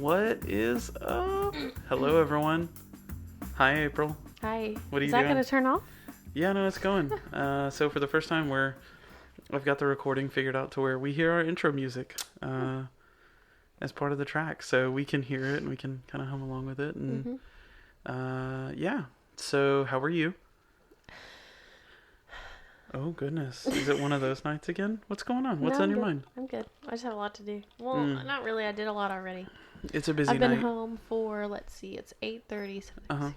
What is up? Hello, everyone. Hi, April. Hi. What are you Is that doing? going to turn off? Yeah, no, it's going. So for the first time, I've got the recording figured out to where we hear our intro music as part of the track, so we can hear it and we can kind of hum along with it. And yeah. So how are you? Oh goodness, is it one of those nights again? What's going on? What's No, on I'm your good. mind? I'm good. I just have a lot to do. Well, not really. I did a lot already. It's a busy I've been night. home for, let's see, it's 8:30, so Uh huh. 6:30,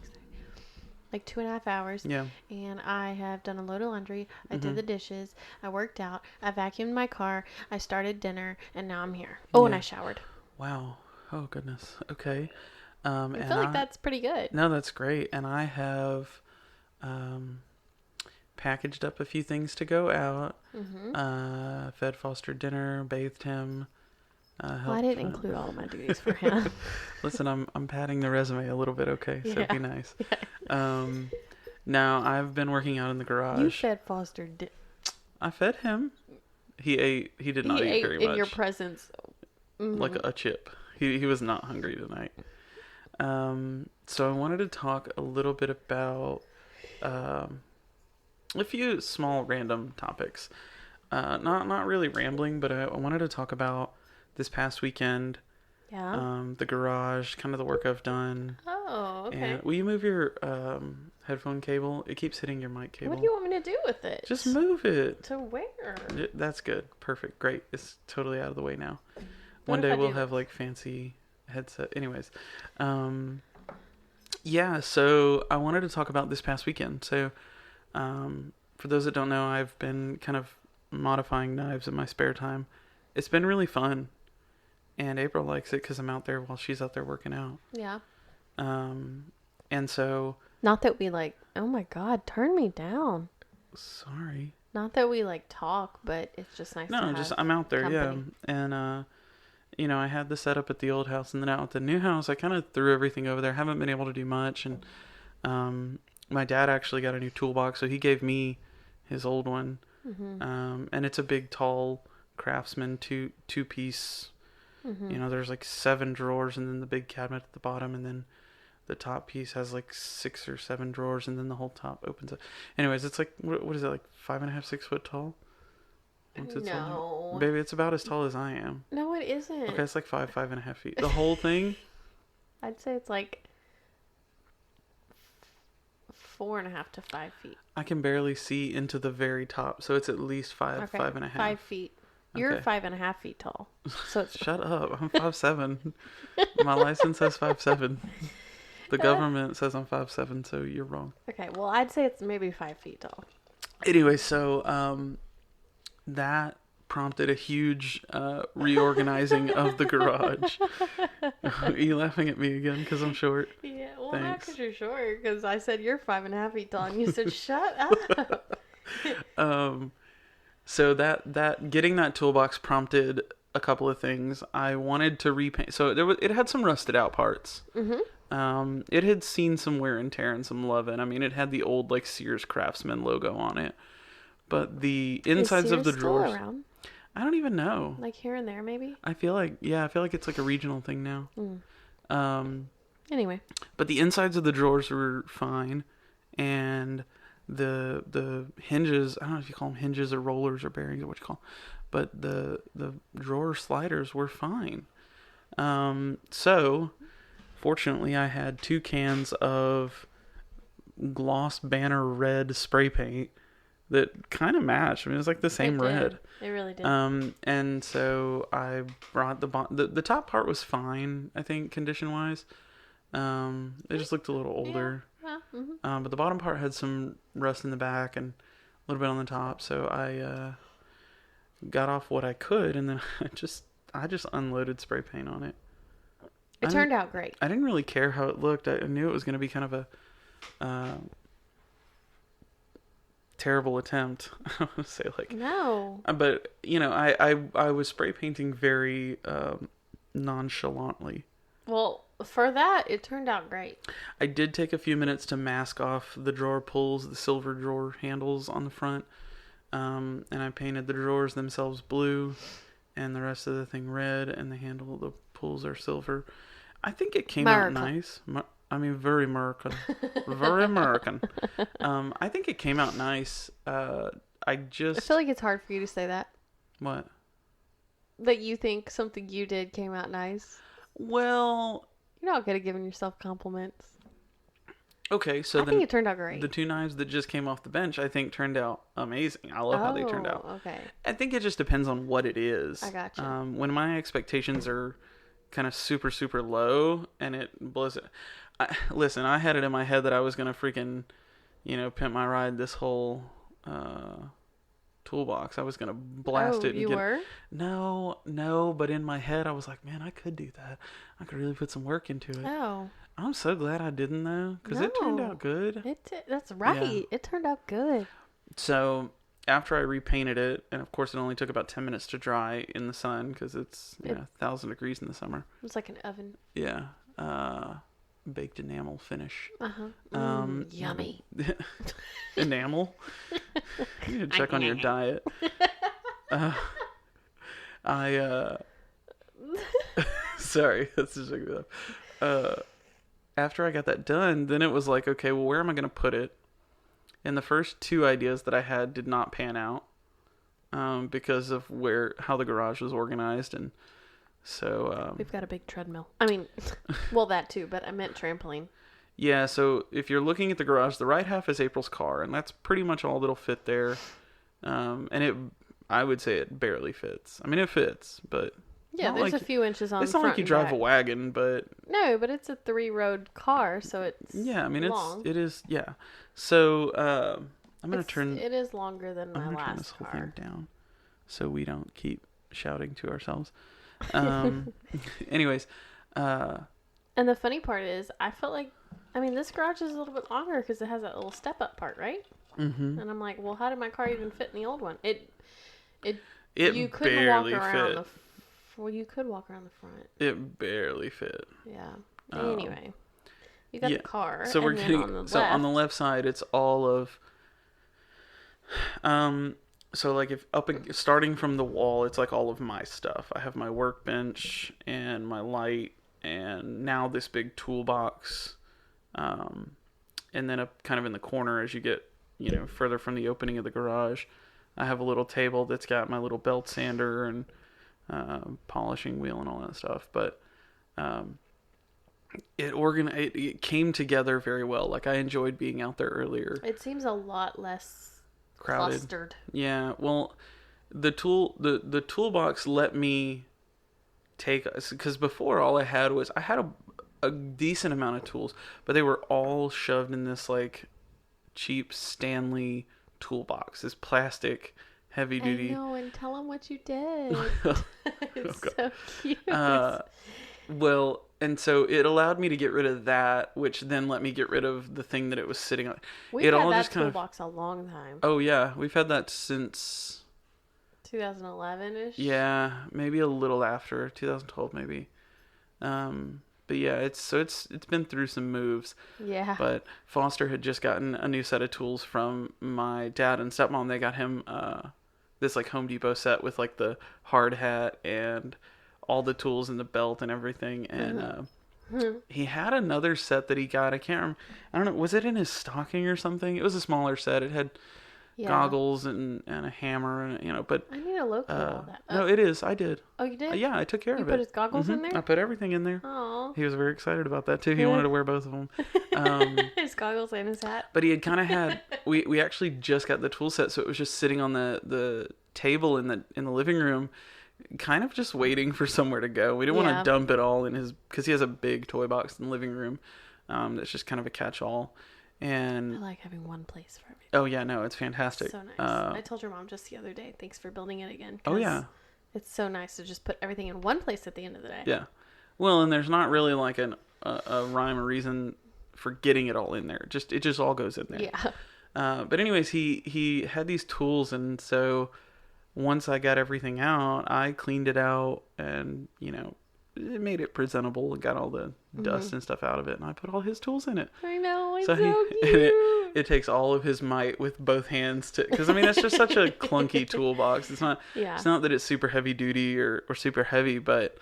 like 2.5 hours. Yeah. And I have done a load of laundry. I did the dishes. I worked out. I vacuumed my car. I started dinner, and now I'm here. Oh, and Yeah. I showered. Wow. Oh goodness. Okay. I feel like that's pretty good. No, that's great. And I have packaged up a few things to go out. Fed Foster dinner, bathed him. Well, I didn't include all of my duties for him. Listen, I'm padding the resume a little bit, okay? So Yeah. be nice. Now I've been working out in the garage. You fed Foster. I fed him. He ate. He did not He eat ate very in much. your presence. Like a chip. He was not hungry tonight. So I wanted to talk a little bit about a few small random topics. Not really rambling, but I wanted to talk about this past weekend. Yeah. The garage, kind of the work I've done. Oh, okay. And will you move your headphone cable? It keeps hitting your mic cable. What do you want me to do with it? Just move it. To where? That's good. Perfect. Great. It's totally out of the way now. What One if day I we'll do have this? like fancy headset. Anyways, yeah. So I wanted to talk about this past weekend. So, for those that don't know, I've been kind of modifying knives in my spare time. It's been really fun, and April likes it because I'm out there while she's out there working out. Yeah. And so, Not that we like, oh my God, turn me down. sorry. Not that we like talk, but it's just nice to No, have just I'm out there, company. yeah. And you know, I had the setup at the old house, and then out at the new house, I kind of threw everything over there. Haven't been able to do much, and my dad actually got a new toolbox, so he gave me his old one. And it's a big, tall Craftsman two piece. You know, there's like 7 drawers, and then the big cabinet at the bottom, and then the top piece has like 6 or 7 drawers, and then the whole top opens up. Anyways, it's like what is it, like 5.5, 6 foot tall? What's it tall? No. Baby, it's about as tall as I am. No, it isn't. Okay, it's like 5.5 feet. The whole thing. I'd say it's like 4.5 to 5 feet. I can barely see into the very top, so it's at least 5, Okay. 5.5. 5 feet. You're Okay. 5.5 feet tall. So it's Shut up! I'm 5'7". My license says 5'7". The government says I'm 5'7", so you're wrong. okay. Well, I'd say it's maybe 5 feet tall. Anyway, so that prompted a huge reorganizing of the garage. Are you laughing at me again because I'm short? Yeah, well, not Thanks. because you're short. Because I said you're 5.5 feet tall, and you said shut up. So that getting that toolbox prompted a couple of things. I wanted to repaint. So it had some rusted out parts. It had seen some wear and tear and some love in. I mean, it had the old like Sears Craftsman logo on it, but the insides Is of the Sears still drawers. around? I don't even know. Like here and there, maybe. I feel like it's like a regional thing now. Anyway, But the insides of the drawers were fine, and the hinges, I don't know if you call them hinges or rollers or bearings or what you call them, but the drawer sliders were fine. So fortunately I had 2 cans of gloss banner red spray paint that kind of matched. I mean, it was like the same it did. red. It really did. And so I brought the top part was fine, I think, condition wise. It just looked a little older. Yeah. But the bottom part had some rust in the back and a little bit on the top. So I got off what I could, and then I just unloaded spray paint on it. It turned out great. I didn't really care how it looked. I knew it was going to be kind of a terrible attempt. I would say like No. but you know, I was spray painting very nonchalantly. Well, for that, it turned out great. I did take a few minutes to mask off the drawer pulls, the silver drawer handles on the front, and I painted the drawers themselves blue, and the rest of the thing red, and the pulls are silver. I think it came out America. nice. I mean, very American. Very American. I think it came out nice. I I just... feel like it's hard for you to say that. What? That you think something you did came out nice. Well... You're not good at giving yourself compliments. Okay, so I think it turned out great. the two knives that just came off the bench, I think, turned out amazing. I love how they turned out. Okay. I think it just depends on what it is. I gotcha. When my expectations are kind of super, super low and it blows it... listen, I had it in my head that I was going to freaking, pimp my ride this whole toolbox. I was going to blast it. And you were? No, but in my head, I was like, man, I could do that. I could really put some work into it. Oh. I'm so glad I didn't, though, because it turned out good. That's right. Yeah. It turned out good. So after I repainted it, and of course it only took about 10 minutes to dry in the sun because it's 1,000 degrees in the summer. It's like an oven. Yeah. Baked enamel finish. Yummy. Enamel? You need to check on your diet. Sorry, that's just making me laugh. After I got that done, then it was like, okay, well, where am I going to put it? And the first two ideas that I had did not pan out because of how the garage was organized, and so we've got a big treadmill. I mean, well, that too, but I meant trampoline. Yeah, so if you're looking at the garage, the right half is April's car, and that's pretty much all that'll fit there. I would say it barely fits. I mean, it fits, but yeah, there's a few inches on. It's not like you drive a wagon, but no, but it's a 3-road car, so it's long. it is. Yeah, so I'm gonna turn. It is longer than my last turn this whole car. thing down, so we don't keep shouting to ourselves. Anyways, and the funny part is, I felt like, I mean, this garage is a little bit longer because it has that little step-up part, right? Mm-hmm. And I'm like, well, how did my car even fit in the old one? It you couldn't barely walk around fit. Well, you could walk around the front. It barely fit. Yeah. Anyway, you got the car. So we're getting on the left side. It's all of. So like starting from the wall, it's like all of my stuff. I have my workbench and my light, and now this big toolbox. And then up kind of in the corner as you get further from the opening of the garage, I have a little table that's got my little belt sander and polishing wheel and all that stuff. But it came together very well. Like, I enjoyed being out there earlier. It seems a lot less crowded. Clustered. Yeah, well, the toolbox let me take, because before all I had a decent amount of tools, but they were all shoved in this like cheap Stanley toolbox, this plastic heavy duty. I know, and tell them what you did. It's so cute. Well, and so it allowed me to get rid of that, which then let me get rid of the thing that it was sitting on. We've had that toolbox a long time. Oh yeah, we've had that since 2011-ish. Yeah, maybe a little after 2012, maybe. But yeah, it's been through some moves. Yeah. But Foster had just gotten a new set of tools from my dad and stepmom. They got him this like Home Depot set with like the hard hat and all the tools and the belt and everything. And he had another set that he got. I can't remember. I don't know. Was it in his stocking or something? It was a smaller set. It had goggles and a hammer and but I need to locate all that. No, it is. I did. Oh, you did? Yeah, I took care of it. You put his goggles in there? I put everything in there. Oh. He was very excited about that too. He wanted to wear both of them. His goggles and his hat. But he had kind of had. We actually just got the tool set, so it was just sitting on the table in the living room, kind of just waiting for somewhere to go. We didn't want to dump it all in his, because he has a big toy box in the living room. That's just kind of a catch-all. And I like having one place for everything. Oh yeah, no, it's fantastic. So nice. I told your mom just the other day, thanks for building it again. Oh yeah. It's so nice to just put everything in one place at the end of the day. Yeah. Well, and there's not really like a rhyme or reason for getting it all in there. It just all goes in there. Yeah. But anyways, he had these tools, and so once I got everything out, I cleaned it out and, it made it presentable and got all the dust and stuff out of it, and I put all his tools in it. I know, it's so cute. It takes all of his might with both hands to, because I mean that's just such a clunky toolbox. It's not that it's super heavy duty or super heavy, but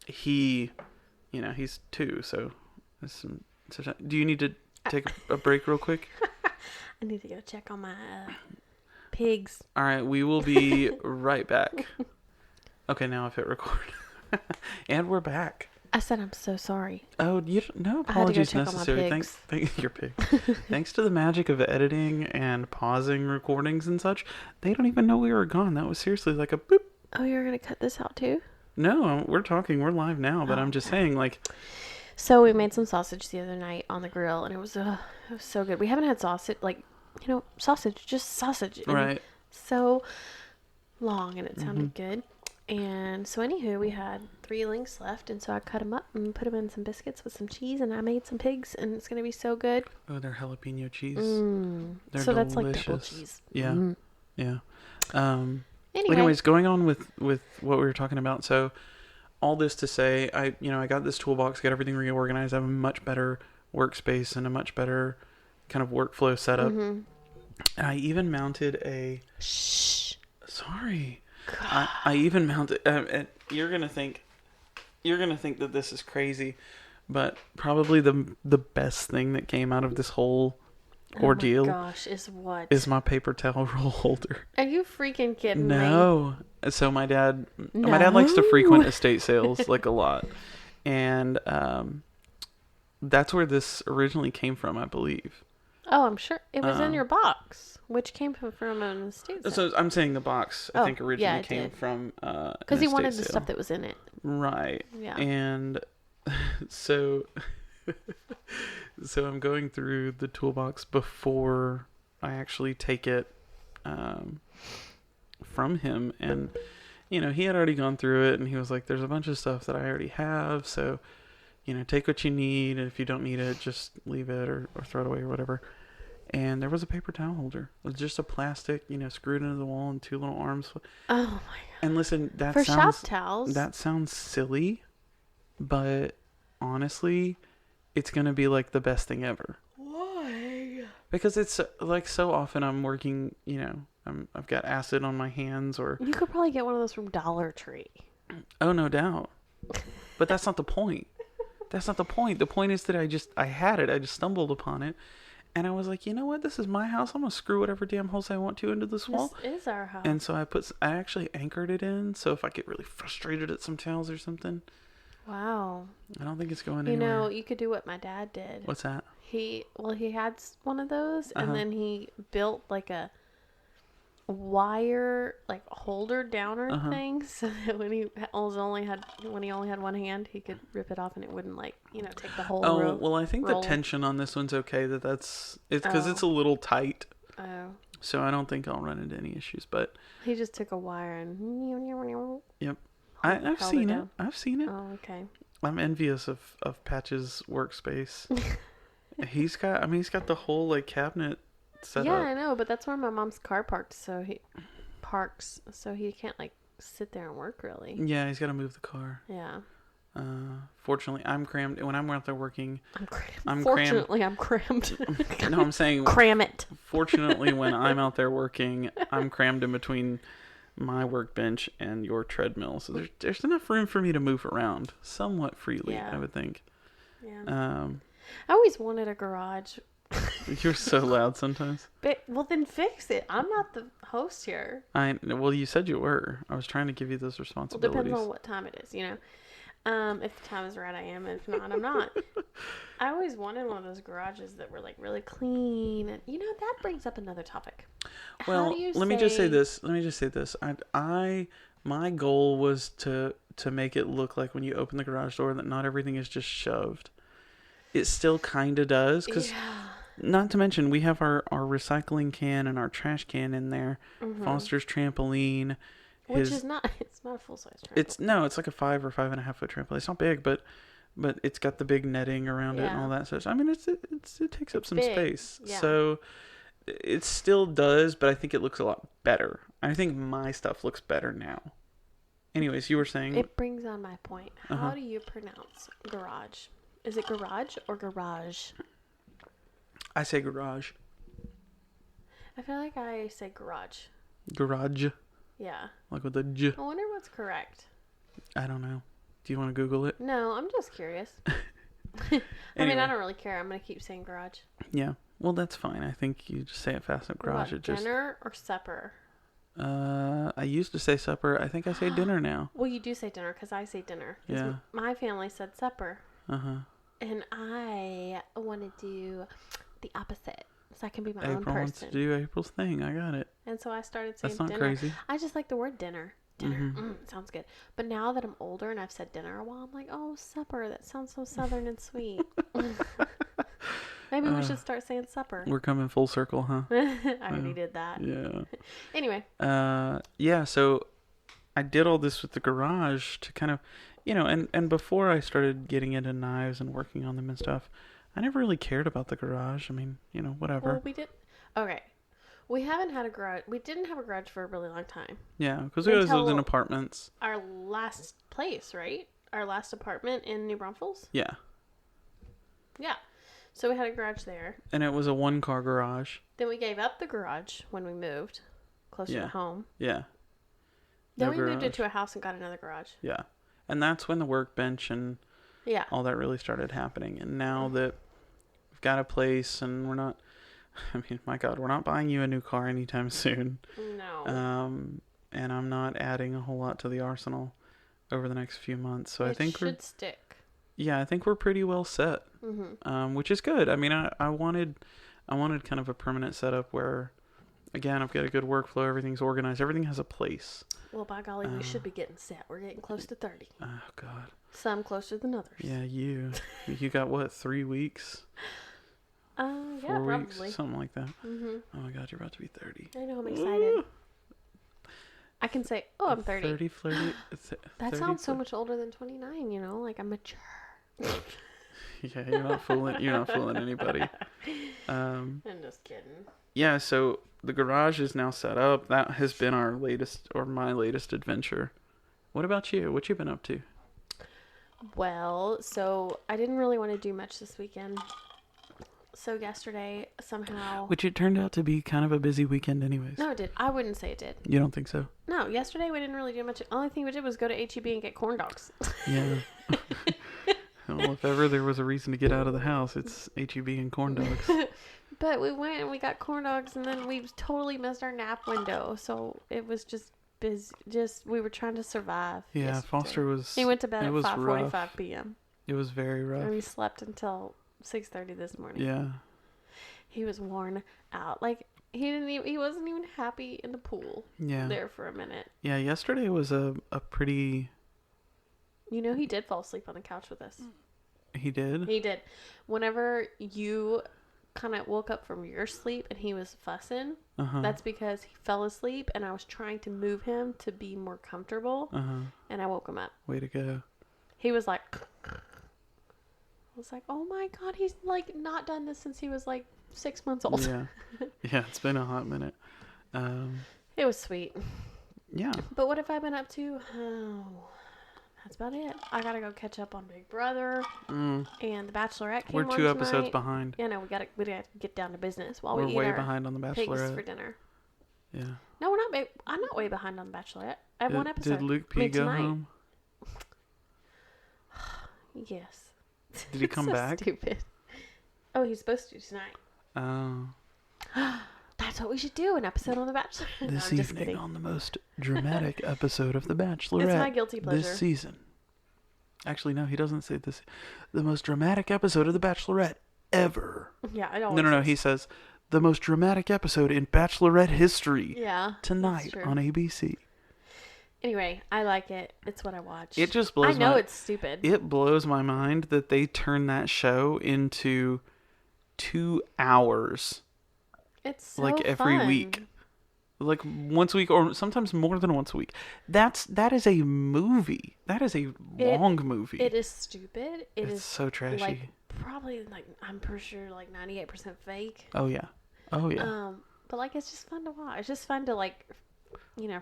he he's 2, so do you need to take a break real quick? I need to go check on my pigs. All right, we will be right back. Okay, now I've hit record. And we're back. I said I'm so sorry. Oh, no apologies necessary. Thank Your pigs. Thanks to the magic of editing and pausing recordings and such, they don't even know we were gone. That was seriously like a boop. Oh, you're gonna cut this out too? No, we're talking. We're live now, but I'm just saying, like. So we made some sausage the other night on the grill, and it was so good. We haven't had sausage, just sausage. Right. So long, and it sounded good. And so anywho, we had 3 links left, and so I cut them up and put them in some biscuits with some cheese, and I made some pigs, and it's going to be so good. Oh, they're jalapeno cheese. They're so delicious. That's like double cheese. Yeah. Yeah. Anyways, going on with what we were talking about. So all this to say, I got this toolbox, got everything reorganized. I have a much better workspace and a much better kind of workflow setup. And I even mounted a... Sorry. I even mounted. You're gonna think that this is crazy, but probably the best thing that came out of this whole ordeal. Oh my gosh, is what? Is my paper towel roll holder. Are you freaking kidding me? No. So my dad likes to frequent estate sales like a lot, and that's where this originally came from, I believe. Oh, I'm sure it was in your box, which came from an estate sale. So I'm saying the box, I think originally came from because he wanted the stuff that was in it. Right. Yeah. And so I'm going through the toolbox before I actually take it from him, and he had already gone through it, and he was like, "There's a bunch of stuff that I already have, so." Take what you need, and if you don't need it, just leave it or throw it away or whatever. And there was a paper towel holder. It was just a plastic, screwed into the wall and 2 little arms. Oh my god! And listen, for shop towels. That sounds silly, but honestly, it's gonna be like the best thing ever. Why? Because it's like so often I'm working. I've got acid on my hands, or you could probably get one of those from Dollar Tree. Oh, no doubt. But that's not the point. That's not the point. The point is that I had it. I just stumbled upon it. And I was like, you know what? This is my house. I'm going to screw whatever damn holes I want to into this wall. This is our house. And so I actually anchored it in. So if I get really frustrated at some towels or something. Wow. I don't think it's going anywhere. You could do what my dad did. What's that? He had one of those, and then he built like a wire holder downer thing, so that when he only had one hand, he could rip it off and it wouldn't take the whole row. Well, I think roll. the tension on this one's okay. It's because it's a little tight. Oh. So I don't think I'll run into any issues. But he just took a wire and yep, I've seen it. I've seen it. Oh, okay. I'm envious of Patch's workspace. He's got the whole cabinet. Yeah, I know, but that's where my mom's car parked, so he can't sit there and work really. Yeah, he's got to move the car. Yeah. Fortunately, I'm crammed. When I'm out there working, I'm crammed. No, I'm saying cram it. Fortunately, when I'm out there working, I'm crammed in between my workbench and your treadmill, so there's enough room for me to move around somewhat freely. Yeah. I would think. Yeah. I always wanted a garage. You're so loud sometimes. Well, then fix it. I'm not the host here. Well, you said you were. I was trying to give you those responsibilities. Well, depends on what time it is, If the time is right, I am. If not, I'm not. I always wanted one of those garages that were really clean, and that brings up another topic. Well, let me just say this. My goal was to make it look like when you open the garage door that not everything is just shoved. It still kind of does, because not to mention we have our recycling can and our trash can in there. Foster's trampoline, which is not. It's not a full size trampoline. It's like a 5 or 5.5 foot trampoline. It's not big, but it's got the big netting around it and all that stuff. I mean, it takes up some space. Yeah. So it still does, but I think it looks a lot better. I think my stuff looks better now. Anyways, you were saying it brings on my point. How do you pronounce garage? Is it garage or garage? I say garage. I feel like I say garage. Garage? Yeah. Like with a J. I wonder what's correct. I don't know. Do you want to Google it? No, I'm just curious. I mean, I don't really care. I'm going to keep saying garage. Yeah. Well, that's fine. I think you just say it fast enough. Garage. What, dinner or supper? I used to say supper. I think I say dinner now. Well, you do say dinner because I say dinner. Yeah. My family said supper. Uh-huh. And I want to do the opposite. So I can be my own April wants person. to do April's thing. I got it. And so I started saying That's not dinner. crazy. I just like the word dinner. Dinner. Mm-hmm. Sounds good. But now that I'm older and I've said dinner a while, I'm like, oh, supper. That sounds so southern and sweet. Maybe we should start saying supper. We're coming full circle, huh? I already did that. Yeah. Anyway. Yeah, so I did all this with the garage to kind of, and before I started getting into knives and working on them and stuff, I never really cared about the garage. I mean, whatever. Well, we did. Okay. We haven't had a garage. We didn't have a garage for a really long time. Yeah, because we always lived in apartments. Our last place, right? Our last apartment in New Braunfels? Yeah. Yeah. So we had a garage there. And it was a 1-car garage. Then we gave up the garage when we moved closer to home. Yeah. Then we moved into a house and got another garage. Yeah. And that's when the workbench and all that really started happening. And now that we've got a place and we're not, I mean, my God, we're not buying you a new car anytime soon. No. And I'm not adding a whole lot to the arsenal over the next few months. So I think it should stick. Yeah, I think we're pretty well set, which is good. I mean, I wanted kind of a permanent setup where, again, I've got a good workflow. Everything's organized. Everything has a place. Well, by golly, we should be getting set. We're getting close to 30. Oh, God. Some closer than others. Yeah, you got what, 3 weeks? Yeah, 4 weeks, probably. something like that. Mm-hmm. Oh my God, you're about to be 30. I know, I'm excited. I can say, oh, I'm 30. 30, flirty. That sounds so much older than 29, like I'm mature. Yeah, you're not fooling anybody. I'm just kidding. Yeah, so the garage is now set up. That has been my latest adventure. What about you? What you been up to? Well, so I didn't really want to do much this weekend. So yesterday, somehow... Which it turned out to be kind of a busy weekend anyways. No, it did. I wouldn't say it did. You don't think so? No, yesterday we didn't really do much. The only thing we did was go to H-E-B and get corn dogs. Yeah. Well, if ever there was a reason to get out of the house, it's H-E-B and corn dogs. But we went and we got corn dogs, and then we totally missed our nap window. So it was just busy. We were trying to survive. Yeah, yesterday. Foster was... He went to bed at 5:45 rough. p.m. It was very rough. And we slept until 6:30 this morning. Yeah. He was worn out. Like, he wasn't even happy in the pool. Yeah. There for a minute. Yeah, yesterday was a pretty... He did fall asleep on the couch with us. He did? He did. Whenever you kind of woke up from your sleep and he was fussing, that's because he fell asleep and I was trying to move him to be more comfortable, and I woke him up. Way to go. He was like... I was like, oh my God, he's like not done this since he was like 6 months old. Yeah. Yeah, it's been a hot minute. It was sweet. Yeah. But what have I been up to? Oh, that's about it. I gotta go catch up on Big Brother and The Bachelorette came on We're 2 episodes tonight. behind. Yeah, no, we gotta get down to business while We're we eat way our behind on The pigs Bachelorette. for dinner. Yeah. No, we're not. I'm not way behind on The Bachelorette. I have one episode. Did Luke P go tonight. home? Yes. Did he come so back? Stupid. Oh, he's supposed to tonight. Oh. That's what we should do, an episode on The Bachelor. This no, evening on the most dramatic episode of The Bachelorette. It's my guilty pleasure. This season. Actually, no, he doesn't say this. The most dramatic episode of The Bachelorette ever. Yeah, I don't. No. He says the most dramatic episode in Bachelorette history. Yeah. Tonight on ABC. Anyway, I like it. It's what I watch. It just blows. I know it's stupid. It blows my mind that they turn that show into 2 hours. It's so like every fun. week, like once a week, or sometimes more than once a week. That is a movie. That is a long movie. It is stupid. It's so trashy. Like probably I'm pretty sure 98% fake. Oh yeah. But it's just fun to watch. It's just fun to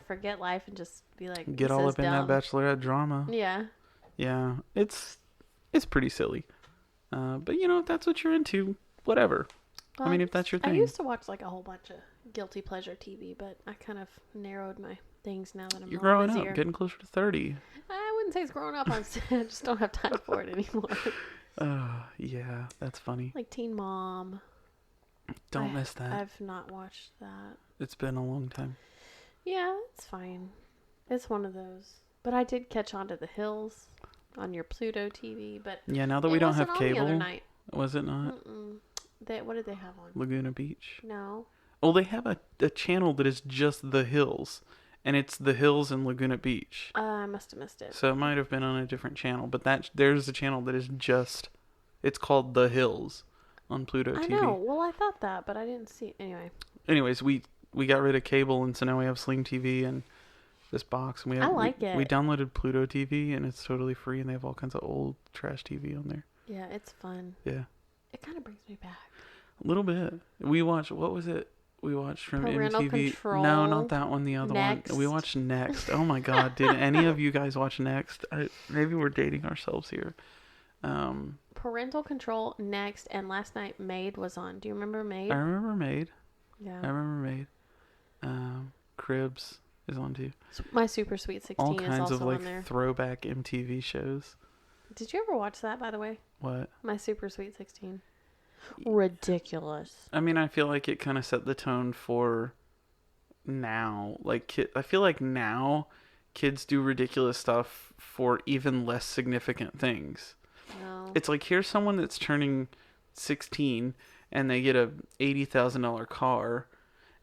forget life and just be like, get all up in that Bachelorette drama. Yeah. Yeah, it's pretty silly. But if that's what you're into, whatever. Well, I mean, if that's your thing. I used to watch a whole bunch of guilty pleasure TV, but I kind of narrowed my things now that I'm You're growing busier. up, getting closer to 30. I wouldn't say it's growing up. I just don't have time for it anymore. Yeah, that's funny. Like Teen Mom. Don't miss that. I've not watched that. It's been a long time. Yeah, it's fine. It's one of those. But I did catch on to The Hills on your Pluto TV. But yeah, now that we don't have cable, the other night. Was it not? What did they have on? Laguna Beach. No. Oh, they have a channel that is just The Hills, and it's The Hills in Laguna Beach. I must have missed it. So it might have been on a different channel, but there's a channel that is just, it's called The Hills on Pluto TV. I know. Well, I thought that, but I didn't see it. Anyways, we got rid of cable, and so now we have Sling TV and this box, and I like it. We downloaded Pluto TV, and it's totally free, and they have all kinds of old trash TV on there. Yeah, it's fun. Yeah. It kind of brings me back. A little bit. We watched, what was it? We watched from Parental MTV. Control. No, not that one. The other Next. one. We watched Next. Oh my God! Did any of you guys watch Next? Maybe we're dating ourselves here. Parental Control, Next, and last night Maid was on. Do you remember Maid? I remember Maid. Yeah. I remember Maid. Cribs is on too. My Super Sweet 16 all is kinds also of like on there. throwback MTV shows. Did you ever watch that, by the way? What? My Super Sweet 16. Ridiculous. I mean, I feel like it kind of set the tone for now. Like, I feel like now kids do ridiculous stuff for even less significant things. No. It's like, here's someone that's turning 16 and they get a $80,000 car.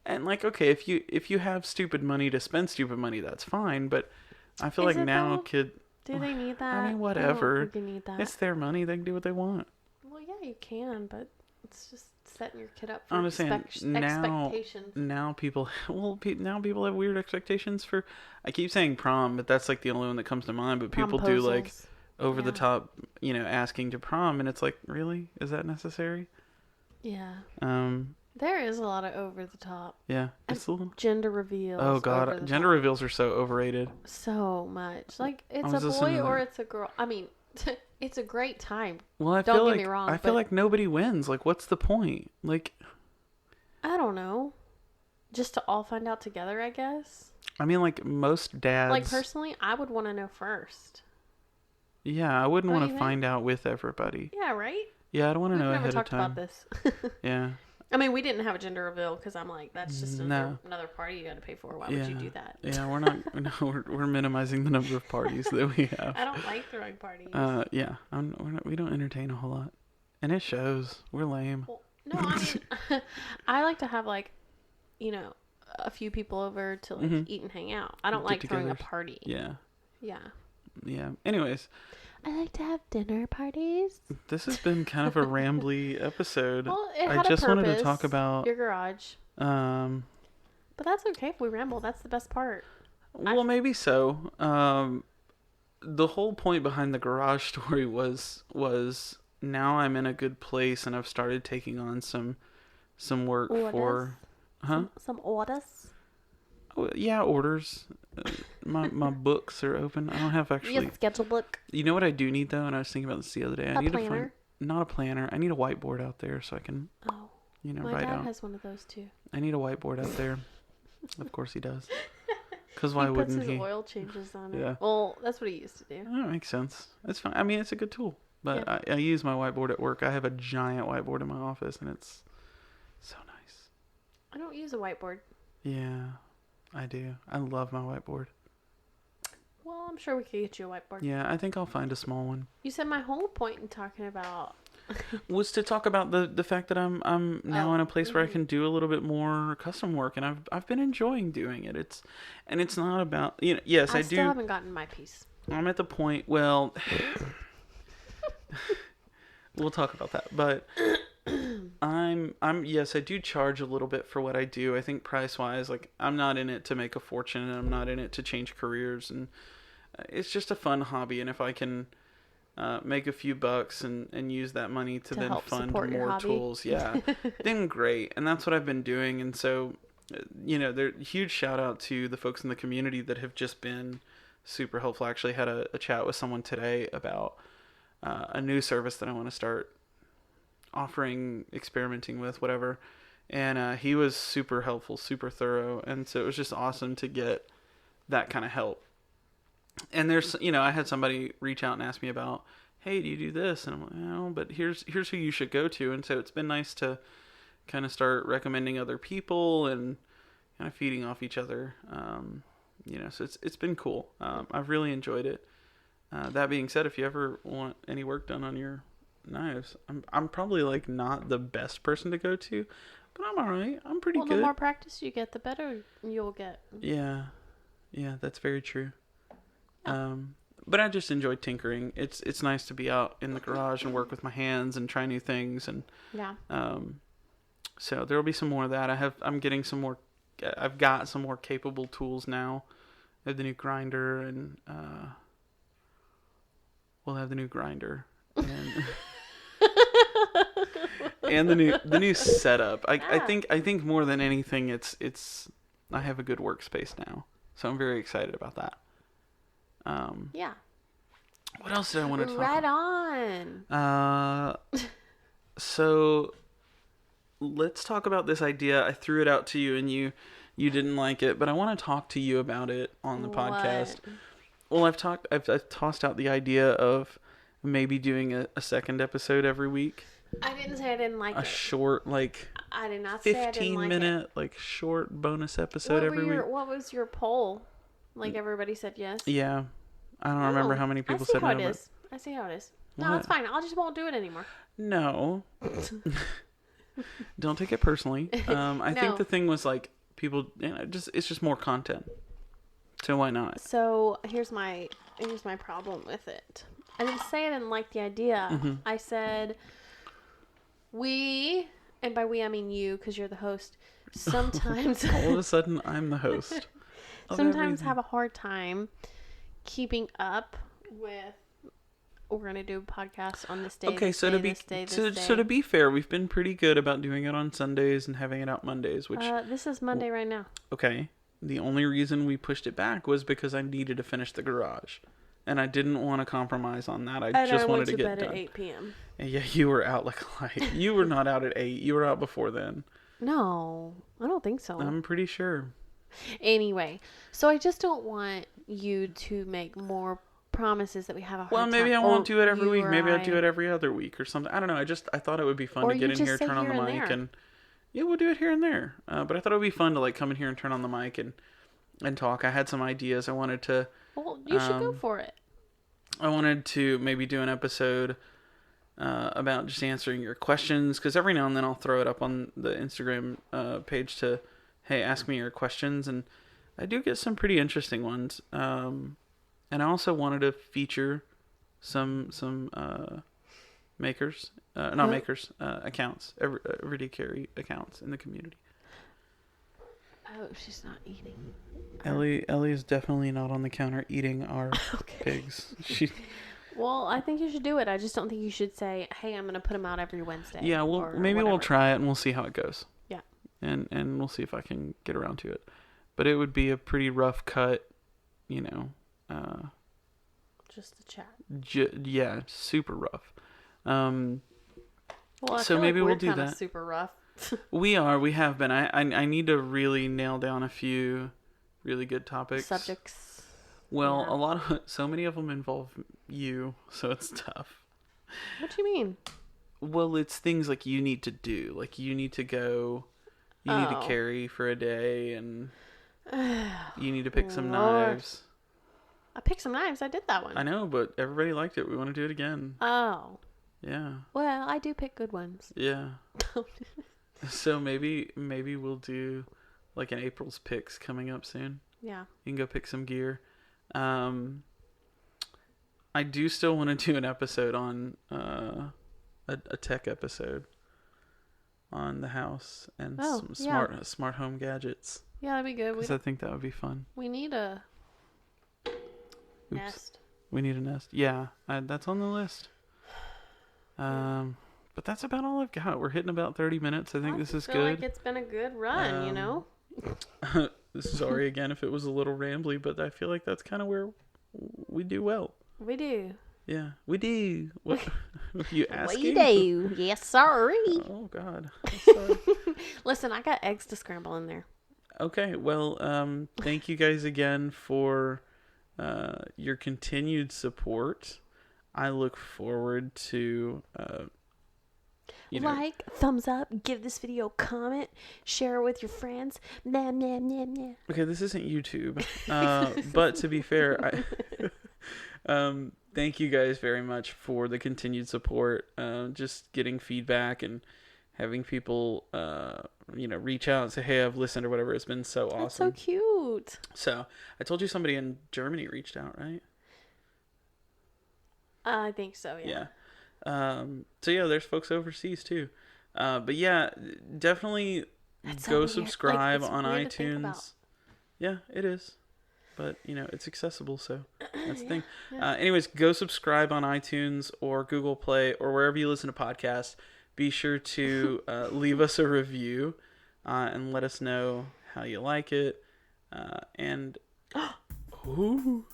And like, okay, if you have stupid money to spend stupid money, that's fine. But I feel like now do they need that? I mean, whatever. I don't think they need that. It's their money. They can do what they want. Well, yeah, you can, but it's just setting your kid up for I'm just saying, expectations. Now people have weird expectations for. I keep saying prom, but that's like the only one that comes to mind. But people do like over the top, asking to prom, and it's like, really, is that necessary? Yeah. There is a lot of over the top. Yeah, it's a little gender reveals. Oh God, gender reveals are so overrated. So much. Like, it's a boy or it's a girl. I mean, it's a great time. Well, don't get me wrong. I feel like nobody wins. Like, what's the point? Like, I don't know. Just to all find out together, I guess. I mean, like most dads. Like, personally, I would want to know first. Yeah, I wouldn't want to find out with everybody. Yeah, right? Yeah, I don't want to know ahead of time. We've never talked about this. Yeah. I mean, we didn't have a gender reveal because I'm like, that's just another party you got to pay for. Why would you do that? Yeah, we're not. No, we're minimizing the number of parties that we have. I don't like throwing parties. Yeah, we don't entertain a whole lot, and it shows. We're lame. Well, no, I mean, I like to have like, a few people over to like eat and hang out. I don't like throwing a party. Yeah. Yeah. Yeah. Anyways. I like to have dinner parties. This has been kind of a rambly episode. Well, it had I just a purpose, wanted to talk about your garage. But that's okay if we ramble. That's the best part. Well, maybe so. The whole point behind the garage story was now I'm in a good place and I've started taking on some work for some orders. Oh, yeah, orders. My books are open. I don't have actually. Your schedule book. You know what I do need though, and I was thinking about this the other day. I need planner? to find not a planner. I need a whiteboard out there so I can. Oh. My write dad out. has one of those too. I need a whiteboard out there. Of course he does. Because why wouldn't he? Puts his oil changes on it. Yeah. Well, that's what he used to do. That makes sense. It's fine. I mean, it's a good tool. But I use my whiteboard at work. I have a giant whiteboard in my office, and it's so nice. I don't use a whiteboard. Yeah, I do. I love my whiteboard. Well, I'm sure we could get you a whiteboard. Yeah, I think I'll find a small one. You said my whole point in talking about was to talk about the fact that I'm now in a place where I can do a little bit more custom work, and I've been enjoying doing it. It's not about yes, I do. Still haven't gotten my piece. I'm at the point. Well, we'll talk about that, but I'm yes, I do charge a little bit for what I do. I think price wise, like I'm not in it to make a fortune, and I'm not in it to change careers, and it's just a fun hobby. And if I can make a few bucks and use that money to then fund more tools, then great. And that's what I've been doing. And so, there huge shout out to the folks in the community that have just been super helpful. I actually had a chat with someone today about a new service that I want to start offering, experimenting with, whatever. And he was super helpful, super thorough. And so it was just awesome to get that kind of help. And there's, I had somebody reach out and ask me about, hey, do you do this? And I'm like, no, but here's who you should go to. And so it's been nice to kind of start recommending other people and kind of feeding off each other. So it's been cool. I've really enjoyed it. That being said, if you ever want any work done on your knives, I'm probably like not the best person to go to, but I'm all right. I'm pretty good. Well, the more practice you get, the better you'll get. Yeah, that's very true. But I just enjoy tinkering. It's nice to be out in the garage and work with my hands and try new things, and so there'll be some more of that. I've got some more capable tools now. I have the new grinder, and we'll have the new grinder and and the new setup. I think more than anything, it's I have a good workspace now, so I'm very excited about that. What else did I want to talk about? Right on. So let's talk about this idea. I threw it out to you and you didn't like it, but I want to talk to you about it on the podcast. Well, I've tossed out the idea of maybe doing a second episode every week. I didn't say I didn't like it. A short, I did not say I didn't like 15-minute, short bonus episode every week. What was your poll? Everybody said yes? Yeah. I don't remember how many people said no. I see how it is. No, it's fine. I just won't do it anymore. No. Don't take it personally. I think the thing was people, it's just more content. So why not? So here's my problem with it. I didn't say I didn't like the idea. Mm-hmm. I said we, and by we I mean you, because you're the host. Sometimes all of a sudden I'm the host. Sometimes have a hard time keeping up with. We're gonna do a podcast on this day. Okay, so to be fair, we've been pretty good about doing it on Sundays and having it out Mondays. Which this is Monday right now. Okay, the only reason we pushed it back was because I needed to finish the garage, and I didn't want to compromise on that. I just wanted to get done. At 8 p.m. And yeah, you were out like a light. You were not out at 8. You were out before then. No, I don't think so. I'm pretty sure. Anyway, so I just don't want you to make more promises that we have a hard time. Well, maybe I won't do it every week. Maybe I'll do it every other week or something. I don't know. I thought it would be fun to get in here, turn on the mic, and yeah, we'll do it here and there. But I thought it would be fun to come in here and turn on the mic and talk. I had some ideas. I wanted to. Well, you should go for it. I wanted to maybe do an episode about just answering your questions, because every now and then I'll throw it up on the Instagram page to, hey, ask me your questions, and I do get some pretty interesting ones. And I also wanted to feature some accounts, everyday carry accounts in the community. Oh, she's not eating. Ellie is definitely not on the counter eating our pigs. Well, I think you should do it. I just don't think you should say, hey, I'm going to put them out every Wednesday. Yeah, well, maybe we'll try it and we'll see how it goes. Yeah. And we'll see if I can get around to it. But it would be a pretty rough cut, just the chat. Yeah, super rough. Well, so maybe we'll do that. Super rough. We have been. I need to really nail down a few really good topics. Subjects. Well, yeah. So many of them involve you, so it's tough. What do you mean? Well, it's things you need to do. You need to go, you need to carry for a day, and you need to pick some knives. I picked some knives. I did that one. I know, but everybody liked it. We want to do it again. Oh. Yeah. Well, I do pick good ones. Yeah. So maybe we'll do an April's picks coming up soon. Yeah. You can go pick some gear. I do still want to do an episode on a tech episode on the house and some smart home gadgets. Yeah, that'd be good. Because I think that would be fun. We need a nest. We need a nest. Yeah, that's on the list. But that's about all I've got. We're hitting about 30 minutes. I think this is good. It's been a good run, Sorry again if it was a little rambly, but I feel like that's kind of where we do well. We do. Yeah, we do. What you asking? We do. Yes, sorry. Oh God. Sorry. Listen, I got eggs to scramble in there. Okay, well, thank you guys again for your continued support. I look forward to like, thumbs up, give this video a comment, share it with your friends. Nah, nah, nah, nah. Okay, this isn't YouTube, but to be fair, thank you guys very much for the continued support. Just getting feedback and having people, reach out and say, "Hey, I've listened" or whatever. It's been so awesome. That's so cute. So I told you somebody in Germany reached out, right? I think so. Yeah. So yeah, there's folks overseas too. But yeah, definitely go subscribe on iTunes. Yeah, it is. But, it's accessible, so that's the thing. Yeah. Anyways, go subscribe on iTunes or Google Play or wherever you listen to podcasts. Be sure to leave us a review and let us know how you like it. Ooh,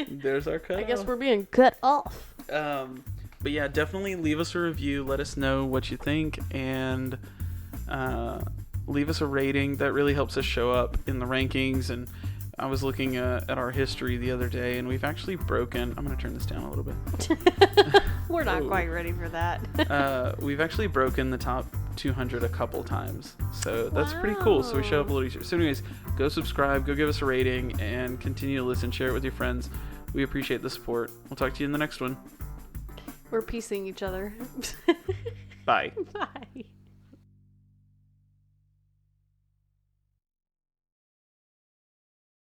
there's our cut. I guess we're being cut off. But yeah, definitely leave us a review. Let us know what you think, and leave us a rating. That really helps us show up in the rankings. And I was looking at our history the other day, and we've actually broken... I'm going to turn this down a little bit. We're not quite ready for that. We've actually broken the top 200 a couple times. So that's pretty cool. So we show up a little easier. So anyways, go subscribe, go give us a rating, and continue to listen. Share it with your friends. We appreciate the support. We'll talk to you in the next one. We're piecing each other. Bye. Bye.